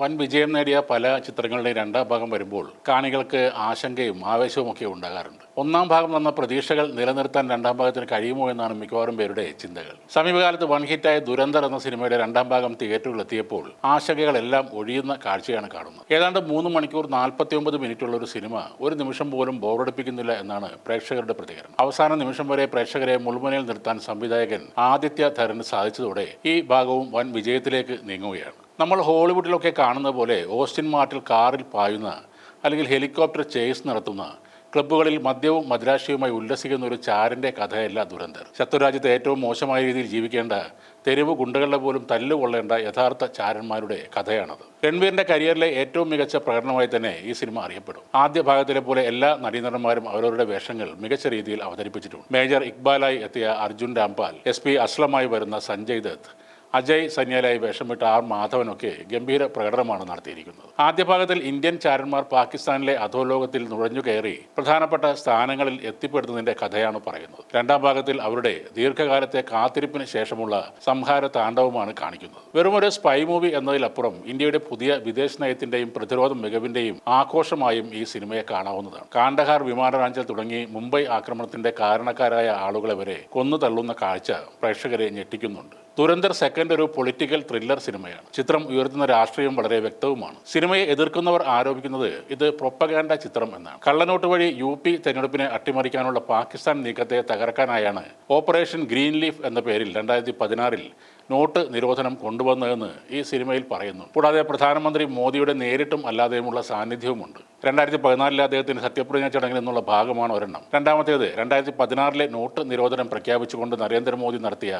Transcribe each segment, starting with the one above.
വൻ വിജയം നേടിയ പല ചിത്രങ്ങളുടെയും രണ്ടാം ഭാഗം വരുമ്പോൾ കാണികൾക്ക് ആശങ്കയും ആവേശവും ഒക്കെ ഉണ്ടാകാറുണ്ട്. ഒന്നാം ഭാഗം വന്ന പ്രതീക്ഷകൾ നിലനിർത്താൻ രണ്ടാം ഭാഗത്തിന് കഴിയുമോ എന്നാണ് മിക്കവാറും പേരുടെ ചിന്തകൾ. സമീപകാലത്ത് വൺ ഹിറ്റായ ദുരന്തർ എന്ന സിനിമയുടെ രണ്ടാം ഭാഗം തിയേറ്ററുകളിലെത്തിയപ്പോൾ ആശങ്കകളെല്ലാം ഒഴിയുന്ന കാഴ്ചയാണ് കാണുന്നത്. ഏതാണ്ട് 3 മണിക്കൂർ 49 മിനിറ്റുള്ള ഒരു സിനിമ ഒരു നിമിഷം പോലും ബോറടിപ്പിക്കുന്നില്ല എന്നാണ് പ്രേക്ഷകരുടെ പ്രതികരണം. അവസാന നിമിഷം വരെ പ്രേക്ഷകരെ മുൾമുനയിൽ നിർത്താൻ സംവിധായകൻ ആദിത്യ ധരന് സാധിച്ചതോടെ ഈ ഭാഗവും വൻ വിജയത്തിലേക്ക് നീങ്ങുകയാണ്. നമ്മൾ ഹോളിവുഡിലൊക്കെ കാണുന്ന പോലെ ഓസ്റ്റിൻ മാർട്ടിൽ കാറിൽ പായുന്ന അല്ലെങ്കിൽ ഹെലികോപ്റ്റർ ചേസ് നടത്തുന്ന ക്ലബ്ബുകളിൽ മദ്യവും മദ്രാശിയുമായി ഉല്ലസിക്കുന്ന ഒരു ചാരൻ്റെ കഥയല്ല ദുരന്തർ. ശത്രുരാജ്യത്ത് ഏറ്റവും മോശമായ രീതിയിൽ ജീവിക്കേണ്ട തെരുവ് ഗുണ്ടകളുടെ പോലും തല്ലുകൊള്ളേണ്ട യഥാർത്ഥ ചാരന്മാരുടെ കഥയാണത്. രൺവീറിന്റെ കരിയറിലെ ഏറ്റവും മികച്ച പ്രകടനമായി തന്നെ ഈ സിനിമ അറിയപ്പെടും. ആദ്യ ഭാഗത്തിലെ പോലെ എല്ലാ നടീനടന്മാരും അവരവരുടെ വേഷങ്ങൾ മികച്ച രീതിയിൽ അവതരിപ്പിച്ചിട്ടുണ്ട്. മേജർ ഇക്ബാലായി എത്തിയ അർജുൻ രാംപാൽ, SP അസ്ലമായി വരുന്ന സഞ്ജയ് ദത്ത്, അജയ് സന്യാലായി വേഷമിട്ട ആർ മാധവനൊക്കെ ഗംഭീര പ്രകടനമാണ് നടത്തിയിരിക്കുന്നത്. ആദ്യ ഭാഗത്തിൽ ഇന്ത്യൻ ചാരന്മാർ പാകിസ്ഥാനിലെ അധോലോകത്തിൽ നുഴഞ്ഞു കയറി പ്രധാനപ്പെട്ട സ്ഥാനങ്ങളിൽ എത്തിപ്പെടുന്നതിന്റെ കഥയാണ് പറയുന്നത്. രണ്ടാം ഭാഗത്തിൽ അവരുടെ ദീർഘകാലത്തെ കാത്തിരിപ്പിന് ശേഷമുള്ള സംഹാര താണ്ഡവമാണ് കാണിക്കുന്നത്. വെറുമൊരു സ്പൈ മൂവി എന്നതിലപ്പുറം ഇന്ത്യയുടെ പുതിയ വിദേശ നയത്തിന്റെയും പ്രതിരോധ മികവിന്റെയും ആഘോഷമായും ഈ സിനിമയെ കാണാവുന്നതാണ്. കാണ്ഡഹാർ വിമാനറാഞ്ചൽ തുടങ്ങി മുംബൈ ആക്രമണത്തിന്റെ കാരണക്കാരായ ആളുകളെ വരെ കൊന്നു തള്ളുന്ന കാഴ്ച പ്രേക്ഷകരെ ഞെട്ടിക്കുന്നുണ്ട്. ദുരന്തർ സെക്കൻഡ് ഒരു പൊളിറ്റിക്കൽ ത്രില്ലർ സിനിമയാണ്. ചിത്രം ഉയർത്തുന്ന രാഷ്ട്രീയം വളരെ വ്യക്തവുമാണ്. സിനിമയെ എതിർക്കുന്നവർ ആരോപിക്കുന്നത് ഇത് പ്രൊപ്പഗാൻഡ ചിത്രം എന്നാണ്. കള്ളനോട്ട് വഴി UP തെരഞ്ഞെടുപ്പിനെ അട്ടിമറിക്കാനുള്ള പാകിസ്ഥാൻ നീക്കത്തെ തകർക്കാനായാണ് ഓപ്പറേഷൻ ഗ്രീൻ ലീഫ് എന്ന പേരിൽ 2016 നോട്ട് നിരോധനം കൊണ്ടുവന്നതെന്ന് ഈ സിനിമയിൽ പറയുന്നു. കൂടാതെ പ്രധാനമന്ത്രി മോദിയുടെ നേരിട്ടും അല്ലാതെയുമുള്ള സാന്നിധ്യവുമുണ്ട്. 2014 അദ്ദേഹത്തിന് സത്യപ്രതിജ്ഞ ചടങ്ങിൽ നിന്നുള്ള ഭാഗമാണ് ഒരെണ്ണം. രണ്ടാമത്തേത് 2016 നോട്ട് നിരോധനം പ്രഖ്യാപിച്ചുകൊണ്ട് നരേന്ദ്രമോദി നടത്തിയ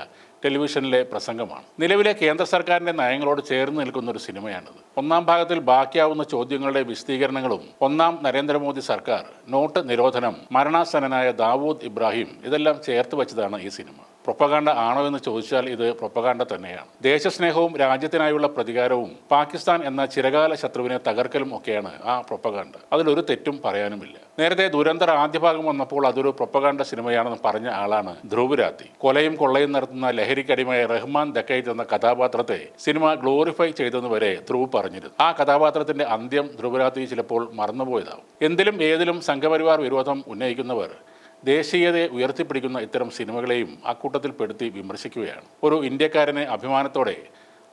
ടെലിവിഷനിലെ പ്രസംഗമാണ്. നിലവിലെ കേന്ദ്ര സർക്കാരിന്റെ നയങ്ങളോട് ചേർന്ന് നിൽക്കുന്ന ഒരു സിനിമയാണിത്. ഒന്നാം ഭാഗത്തിൽ ബാക്കിയാവുന്ന ചോദ്യങ്ങളുടെ വിശദീകരണങ്ങളും ഒന്നാം നരേന്ദ്രമോദി സർക്കാർ, നോട്ട് നിരോധനം, മരണാസന്നനായ ദാവൂദ് ഇബ്രാഹിം ഇതെല്ലാം ചേർത്ത് വെച്ചതാണ് ഈ സിനിമ. പ്രൊപ്പഗാൻഡ ആണോ എന്ന് ചോദിച്ചാൽ ഇത് പ്രൊപ്പഗാൻഡ തന്നെയാണ്. ദേശസ്നേഹവും രാജ്യത്തിനായുള്ള പ്രതികാരവും പാകിസ്ഥാൻ എന്ന ചിരകാല ശത്രുവിനെ തകർക്കലും ഒക്കെയാണ് ആ പ്രൊപ്പഗാൻഡ. അതിലൊരു തെറ്റും പറയാനുമില്ല. നേരത്തെ ദുരന്തർ ആദ്യ ഭാഗം വന്നപ്പോൾ അതൊരു പ്രൊപ്പഗാൻഡ സിനിമയാണെന്ന് പറഞ്ഞ ആളാണ് ധ്രുവ് രാത്തി. കൊലയും കൊള്ളയും നടത്തുന്ന ലഹരിക്കടിമയ റഹ്മാൻ ദക്കൈത്ത് എന്ന കഥാപാത്രത്തെ സിനിമ ഗ്ലോറിഫൈ ചെയ്തെന്ന് വരെ ധ്രുവ് പറഞ്ഞിരുന്നു. ആ കഥാപാത്രത്തിന്റെ അന്ത്യം ധ്രുവ് രാത്തി ചിലപ്പോൾ മറന്നുപോയതാവും. എന്തിലും ഏതിലും സംഘപരിവാർ വിരോധം ഉന്നയിക്കുന്നവർ ദേശീയതയെ ഉയർത്തിപ്പിടിക്കുന്ന ഇത്തരം സിനിമകളെയും അക്കൂട്ടത്തിൽ പെടുത്തി വിമർശിക്കുകയാണ്. ഒരു ഇന്ത്യക്കാരനെ അഭിമാനത്തോടെ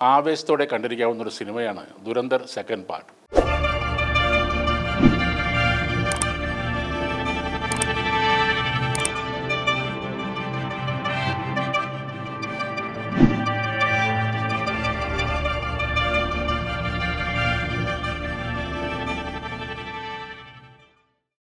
ആവേശത്തോടെ കണ്ടിരിക്കാവുന്ന ഒരു സിനിമയാണ് ദുരന്തർ സെക്കൻഡ് പാർട്ട്.